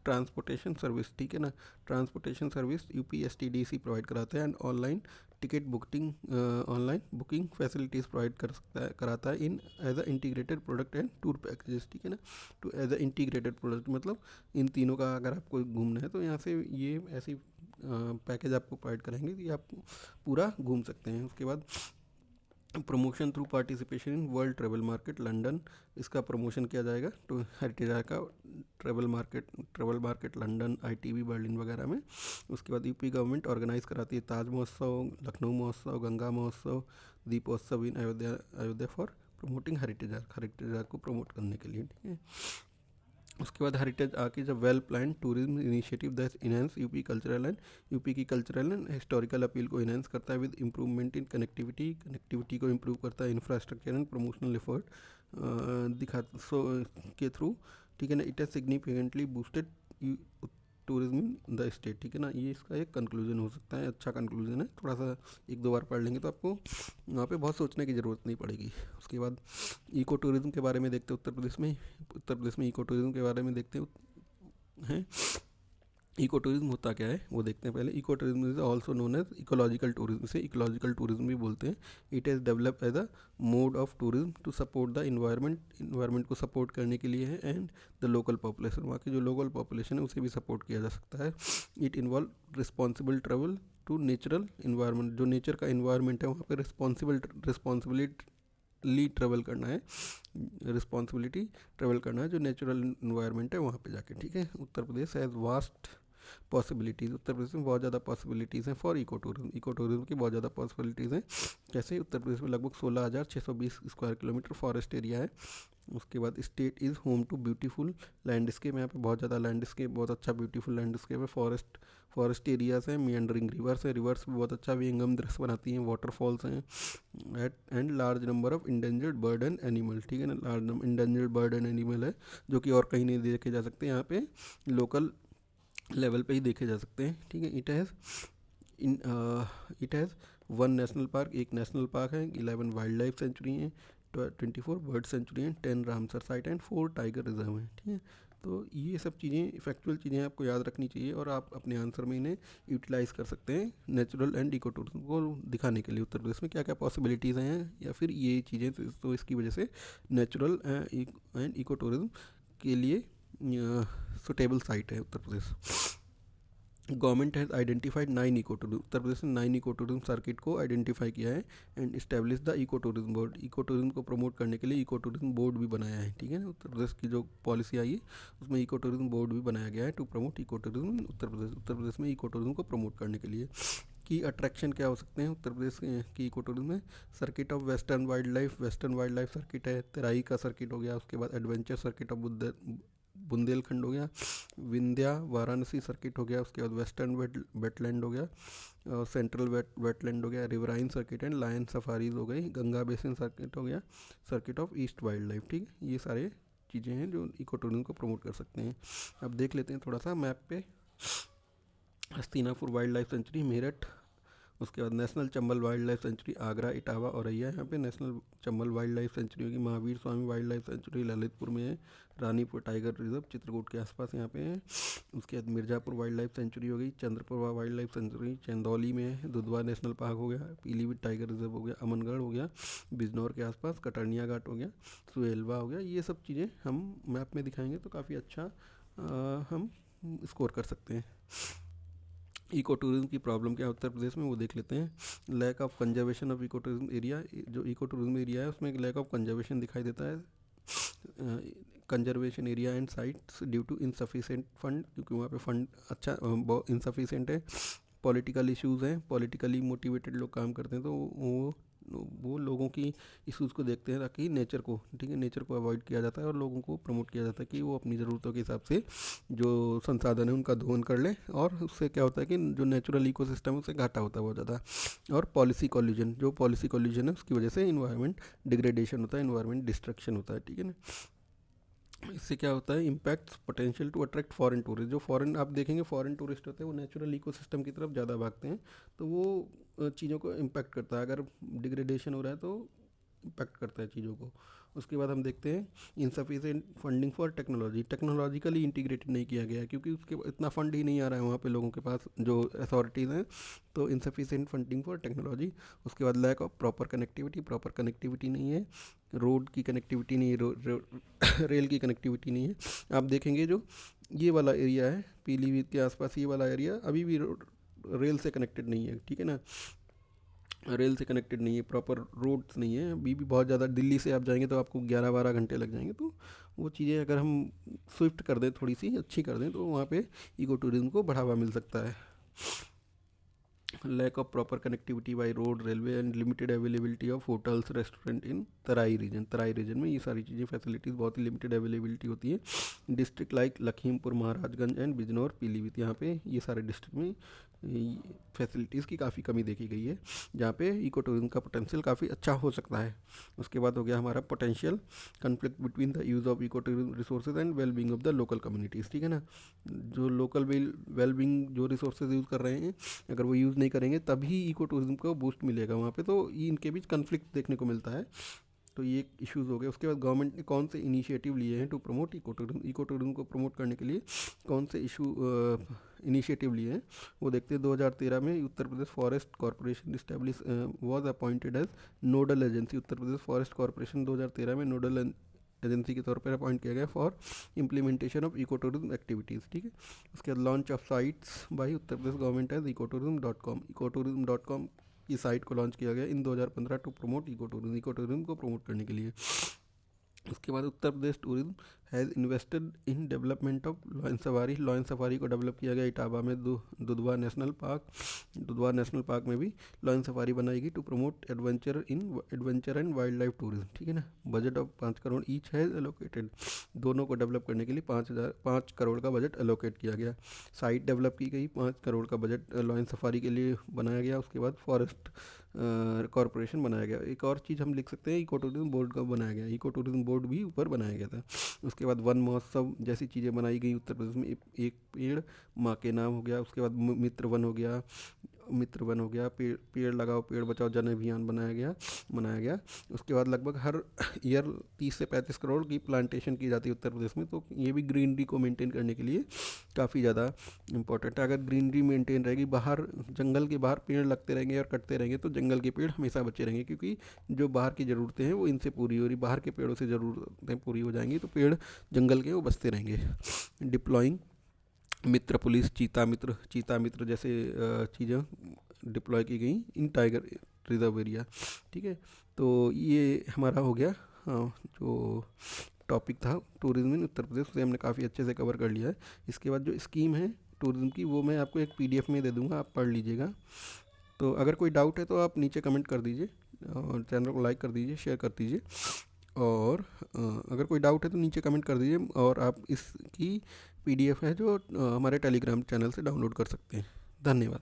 transportation service, ठीक है ना। ट्रांसपोर्टेशन सर्विस UPSTDC प्रोवाइड कराता है। And online ticket booking facilities provide कराता है in as a integrated product and tour packages, ठीक है ना। तो एज अ इंटीग्रेटेड प्रोडक्ट मतलब इन तीनों का अगर आपको घूमना है तो यहाँ से ये ऐसी पैकेज आपको प्रोवाइड करेंगे कि आप पूरा घूम सकते हैं। उसके बाद promotion through participation in world travel market London, इसका प्रमोशन किया जाएगा तो हेरिटेज का travel market London, ITB Berlin वगैरह में। उसके बाद UP गवर्नमेंट ऑर्गेनाइज कराती है ताज महोत्सव, लखनऊ महोत्सव, गंगा महोत्सव, दीपोत्सव इन अयोध्या फॉर प्रमोटिंग हेरिटेज को प्रमोट करने के लिए, ठीक है। उसके बाद हेरिटेज आके जब well plan tourism initiative that enhance UP की कल्चरल एंड हिस्टोरिकल अपील को इनहेंस करता है विद इम्प्रूवमेंट इन कनेक्टिविटी को इम्प्रूव करता है, इंफ्रास्ट्रक्चर एंड प्रमोशनल एफर्ट के थ्रू, ठीक है ना। It has significantly boosted tourism in the state, ठीक है ना। ये इसका एक कंक्लूजन हो सकता है, अच्छा कंक्लूजन है। थोड़ा सा 1-2 बार पढ़ लेंगे तो आपको वहाँ पे बहुत सोचने की ज़रूरत नहीं पड़ेगी। उसके बाद इको टूरिज्म के बारे में देखते हैं। उत्तर प्रदेश में इको टूरिज्म के बारे में देखते हैं। इको टूरिज्म होता क्या है वो देखते हैं पहले। Eco tourism is also known as ecological tourism, इसे इकोलॉजिकल टूरिज्म भी बोलते हैं। It has develop as a mode of tourism to support the environment को सपोर्ट करने के लिए है, एंड द लोकल पॉपुलेशन, वहाँ की जो लोकल पॉपुलेशन है उसे भी सपोर्ट किया जा सकता है। It involve responsible travel to natural environment, जो नेचर का इन्वायरमेंट है वहाँ पर रिस्पॉन्सिबिलिटी ट्रेवल करना है, जो नेचुरल इन्वायरमेंट है वहाँ पे जाके, ठीक है। Uttar Pradesh has vast possibilities, Uttar Pradesh में बहुत ज़्यादा पॉसिबिलिटीज़ हैं for eco tourism, eco tourism की बहुत ज़्यादा पॉसिबिलिटीज़ हैं। जैसे उत्तर प्रदेश में लगभग 16,620 स्क्वायर किलोमीटर फॉरेस्ट एरिया है। उसके बाद state is home to beautiful landscape, यहाँ पे बहुत ज़्यादा लैंडस्केप, बहुत अच्छा ब्यूटीफुल लैंडस्केप है। फॉरेस्ट एरियाज हैं, मियंडरिंग रिवर्स है, रिवर्स भी बहुत अच्छा विहंगम दृश्य बनाती हैं, वाटरफॉल्स हैं, and large number of endangered bird and animal, ठीक है ना, large number endangered bird and animal है जो कि और कहीं नहीं देखे जा सकते, यहाँ पे लोकल लेवल पे ही देखे जा सकते हैं, ठीक है। इट हैज़ 1 नेशनल पार्क, एक नेशनल पार्क है, 11 वाइल्ड लाइफ सेंचुरी हैं, 24 बर्ड सेंचुरी हैं, 10 Ramsar site and 4 tiger reserve हैं, ठीक है। तो ये सब चीज़ें फैक्चुअल चीज़ें आपको याद रखनी चाहिए और आप अपने आंसर में इन्हें यूटिलाइज़ कर सकते हैं नेचुरल एंड इको टूरिज्म को दिखाने के लिए उत्तर प्रदेश में क्या क्या पॉसिबिलिटीज़ हैं, या फिर ये चीज़ें तो इसकी वजह से नेचुरल एंड इको टूरिज्म के लिए सुटेबल साइट है Uttar Pradesh. Government has identified 9 eco tourism, Uttar Pradesh ने 9 इको टूरिज्म सर्किट को आइडेंटिफाई किया है and establish the eco tourism board, eco tourism को प्रमोट करने के लिए इको टूरिज्म बोर्ड भी बनाया है, ठीक है ना। उत्तर प्रदेश की जो पॉलिसी आई है उसमें इको टूरिज्म बोर्ड भी बनाया गया है to promote eco tourism Uttar Pradesh में इको टूरिज्म को प्रमोट करने के लिए। की अट्रैक्शन क्या हो सकते हैं उत्तर प्रदेश की इको टूरिज्म में? Circuit of western wild life circuit है, तराई का सर्किट हो गया, उसके बाद एडवेंचर सर्किट ऑफ बुंदेलखंड हो गया, विंध्या वाराणसी सर्किट हो गया, उसके बाद वेस्टर्न वेटलैंड हो गया, सेंट्रल वेटलैंड हो गया, riverine circuit and lion safaris हो गई, गंगा बेसिन सर्किट हो गया, circuit of east wildlife, ठीक है। ये सारे चीज़ें हैं जो इको टूरिज्म को प्रमोट कर सकते हैं। अब देख लेते हैं थोड़ा सा मैप पे। Hastinapur wild life century Meerut, उसके बाद national Chambal wild life century Agra, Etawah, Auraiya, यहाँ पे national Chambal wild life century होगी। Mahavir Swami wild life century Lalitpur में है। रानीपुर टाइगर रिजर्व चित्रकूट के आसपास यहाँ पे है। उसके बाद मिर्ज़ापुर वाइल्ड लाइफ सेंचुरी हो गई, चंद्रपुरवा वाइल्ड लाइफ सेंचुरी चंदौली में है, दुधवा नेशनल पार्क हो गया, पीलीभीत टाइगर रिजर्व हो गया, अमनगढ़ हो गया बिजनौर के आसपास, कटर्निया घाट हो गया, सुहेलवा हो गया। ये सब चीज़ें हम मैप में दिखाएंगे तो काफ़ी अच्छा हम स्कोर कर सकते हैं। इको टूरिज्म की प्रॉब्लम क्या है उत्तर प्रदेश में वो देख लेते हैं। Lack of conservation of eco tourism area, जो इको टूरिज्म एरिया है उसमें एक लैक ऑफ कंजर्वेशन दिखाई देता है। Conservation area and sites due to insufficient fund, क्योंकि वहाँ पे फंड अच्छा इनसफिशेंट है। पॉलिटिकल इश्यूज़ हैं, पॉलिटिकली मोटिवेटेड लोग काम करते हैं, तो वो लोगों की इश्यूज़ को देखते हैं ताकि नेचर को, ठीक है, नेचर को अवॉइड किया जाता है और लोगों को प्रमोट किया जाता है कि वो अपनी ज़रूरतों के हिसाब से जो संसाधन है उनका दोहन कर ले, और उससे क्या होता है कि जो नेचुरल इकोसिस्टम है उससे घाटा होता है बहुत ज़्यादा। और पॉलिसी कॉल्यूजन है उसकी वजह से इन्वायरमेंट डिग्रेडेशन होता है, इन्वायरमेंट डिस्ट्रक्शन होता है, ठीक है ना। इससे क्या होता है, impact potential to attract foreign tourist, जो फॉरेन आप देखेंगे फॉरेन टूरिस्ट होते हैं वो नेचुरल इकोसिस्टम की तरफ ज़्यादा भागते हैं, तो वो चीज़ों को इम्पैक्ट करता है। अगर डिग्रेडेशन हो रहा है तो इम्पैक्ट करता है चीज़ों को। उसके बाद हम देखते हैं insufficient funding for technologically integrated नहीं किया गया है, क्योंकि उसके इतना फंड ही नहीं आ रहा है वहाँ पे लोगों के पास जो अथॉरिटीज़ हैं, तो इनसफिशिएंट फंडिंग फॉर टेक्नोलॉजी। उसके बाद लैक ऑफ प्रॉपर कनेक्टिविटी नहीं है, रोड की कनेक्टिविटी नहीं है, रेल की कनेक्टिविटी नहीं है। आप देखेंगे जो ये वाला एरिया है पीलीभीत के आसपास, ये वाला एरिया अभी भी रेल से कनेक्टेड नहीं है, ठीक है ना, रेल से कनेक्टेड नहीं है, प्रॉपर रोड्स नहीं है अभी भी। बहुत ज़्यादा दिल्ली से आप जाएंगे तो आपको 11-12 घंटे लग जाएंगे, तो वो चीज़ें अगर हम स्विफ्ट कर दें, थोड़ी सी अच्छी कर दें, तो वहाँ पे इको टूरिज्म को बढ़ावा मिल सकता है। Lack of proper connectivity by road railway and limited availability of hotels restaurant in Terai region में ये सारी चीज़ें फैसिलिटीज़ बहुत ही लिमिटेड अवेलेबिलिटी होती है। District like Lakhimpur Maharajganj and Bijnor Pilibhit, यहाँ पे ये सारे डिस्ट्रिक्ट में फैसिलिटीज़ की काफ़ी कमी देखी गई है, जहाँ पे इको टूरिज्म का पोटेंशियल काफ़ी अच्छा हो सकता है। उसके बाद हो गया हमारा potential conflict between the use of eco tourism resources and well being of the local communities, ठीक है ना। जो लोकल वेल बींग जो रिसोर्सेज यूज़ कर रहे हैं, अगर वो यूज़ नहीं करेंगे तभी इको टूरिज्म को बूस्ट मिलेगा वहाँ पे, तो इनके बीच कन्फ्लिक्ट देखने को मिलता है, तो ये इश्यूज़ हो गए। उसके बाद गवर्नमेंट ने कौन से इनिशिएटिव लिए हैं टू प्रमोट इको टूरिज्म को प्रमोट करने के लिए कौन से इनिशिएटिव लिए हैं वो देखते हैं। 2013 में Uttar Pradesh forest corporation establish was appointed as nodal agency. Uttar Pradesh forest corporation 2013 में नोडल एजेंसी के तौर पर अपॉइंट किया गया for implementation of eco tourism activities, ठीक है। उसके बाद launch of sites by Uttar Pradesh government as ecotourism.com की साइट को लॉन्च किया गया in 2015 to promote eco tourism को प्रमोट करने के लिए। उसके बाद Uttar Pradesh tourism has invested in development of lion safari को डेवलप किया गया इटावा में। दुधवा नेशनल पार्क में भी लॉयन सफारी बनाएगी to promote adventure and wild life tourism, ठीक है ना। Budget of 5 crore each has allocated, दोनों को डेवलप करने के लिए 5 करोड़ का बजट एलोकेट किया गया। साइट डेवलप की गई, 5 करोड़ का बजट लॉयन सफारी के लिए बनाया गया। उसके बाद फॉरेस्ट कॉरपोरेशन बनाया गया। एक और चीज़ हम लिख सकते हैं, इको टूरिज्म बोर्ड का बनाया गया, इको टूरिज्म बोर्ड भी ऊपर बनाया गया था। उसके बाद वन महोत्सव जैसी चीज़ें बनाई गई उत्तर प्रदेश में। एक पेड़ माँ के नाम हो गया। उसके बाद मित्र वन हो गया, पेड़ लगाओ पेड़ बचाओ जन अभियान मनाया गया। उसके बाद लगभग हर ईयर 30 से 35 करोड़ की प्लांटेशन की जाती है उत्तर प्रदेश में। तो ये भी ग्रीनरी को मेंटेन करने के लिए काफ़ी ज़्यादा इंपॉर्टेंट है। अगर ग्रीनरी मेंटेन रहेगी, बाहर जंगल के बाहर पेड़ लगते रहेंगे और कटते रहेंगे तो जंगल के पेड़ हमेशा बचे रहेंगे, क्योंकि जो बाहर की ज़रूरतें हैं वो इनसे पूरी हो रही, बाहर के पेड़ों से ज़रूरतें पूरी हो जाएंगी तो पेड़ जंगल के वो बचते रहेंगे। डिप्लॉइंग मित्र पुलिस, चीता मित्र जैसे चीज़ें डिप्लॉय की गई इन टाइगर रिजर्व एरिया, ठीक है। तो ये हमारा हो गया जो टॉपिक था टूरिज्म इन उत्तर प्रदेश, उसे हमने काफ़ी अच्छे से कवर कर लिया है। इसके बाद जो स्कीम है टूरिज्म की वो मैं आपको एक PDF में दे दूँगा, आप पढ़ लीजिएगा। तो अगर कोई डाउट है तो आप नीचे कमेंट कर दीजिए और चैनल को लाइक कर दीजिए, शेयर कर दीजिए। और अगर कोई डाउट है तो नीचे कमेंट कर दीजिए, और आप इसकी PDF है जो हमारे टेलीग्राम चैनल से डाउनलोड कर सकते हैं। धन्यवाद।